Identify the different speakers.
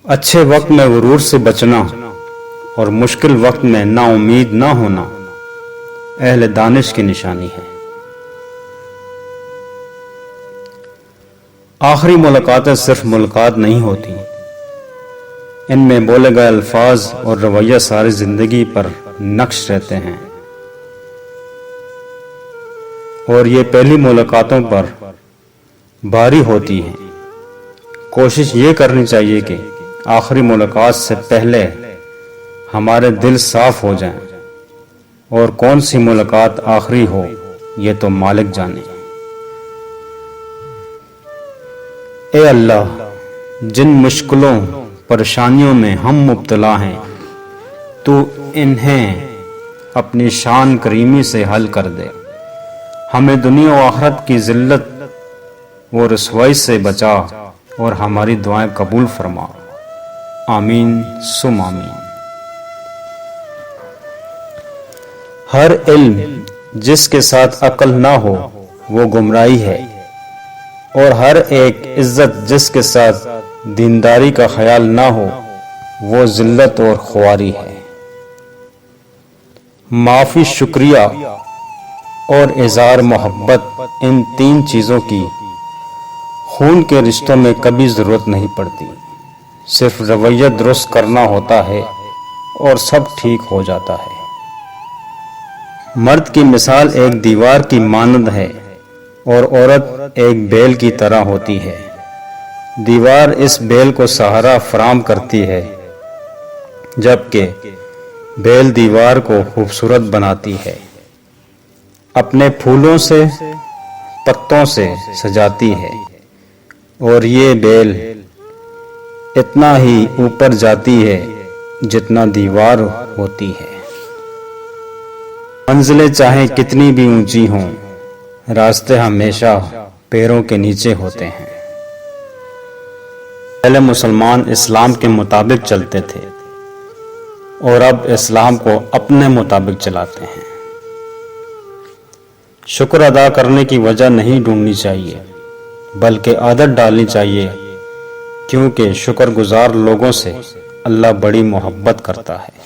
Speaker 1: اچھے وقت میں غرور سے بچنا اور مشکل وقت میں نا امید نہ ہونا اہل دانش کی نشانی ہے۔ آخری ملاقاتیں صرف ملاقات نہیں ہوتی، ان میں بولے گئے الفاظ اور رویہ ساری زندگی پر نقش رہتے ہیں، اور یہ پہلی ملاقاتوں پر بھاری ہوتی ہیں۔ کوشش یہ کرنی چاہیے کہ آخری ملاقات سے پہلے ہمارے دل صاف ہو جائیں، اور کون سی ملاقات آخری ہو یہ تو مالک جانے۔ اے اللہ، جن مشکلوں پریشانیوں میں ہم مبتلا ہیں تو انہیں اپنی شان کریمی سے حل کر دے، ہمیں دنیا و آخرت کی ذلت و رسوائی سے بچا اور ہماری دعائیں قبول فرما، آمین ثم آمین۔ ہر علم جس کے ساتھ عقل نہ ہو وہ گمراہی ہے، اور ہر ایک عزت جس کے ساتھ دینداری کا خیال نہ ہو وہ ذلت اور خواری ہے۔ معافی، شکریہ اور اظہار محبت، ان تین چیزوں کی خون کے رشتوں میں کبھی ضرورت نہیں پڑتی، صرف رویہ درست کرنا ہوتا ہے اور سب ٹھیک ہو جاتا ہے۔ مرد کی مثال ایک دیوار کی مانند ہے اور عورت ایک بیل کی طرح ہوتی ہے۔ دیوار اس بیل کو سہارا فراہم کرتی ہے، جبکہ بیل دیوار کو خوبصورت بناتی ہے، اپنے پھولوں سے، پتوں سے سجاتی ہے، اور یہ بیل اتنا ہی اوپر جاتی ہے جتنا دیوار ہوتی ہے۔ منزلیں چاہے کتنی بھی اونچی ہوں، راستے ہمیشہ پیروں کے نیچے ہوتے ہیں۔ پہلے مسلمان اسلام کے مطابق چلتے تھے اور اب اسلام کو اپنے مطابق چلاتے ہیں۔ شکر ادا کرنے کی وجہ نہیں ڈھونڈنی چاہیے، بلکہ عادت ڈالنی چاہیے، کیونکہ شکر گزار لوگوں سے اللہ بڑی محبت کرتا ہے۔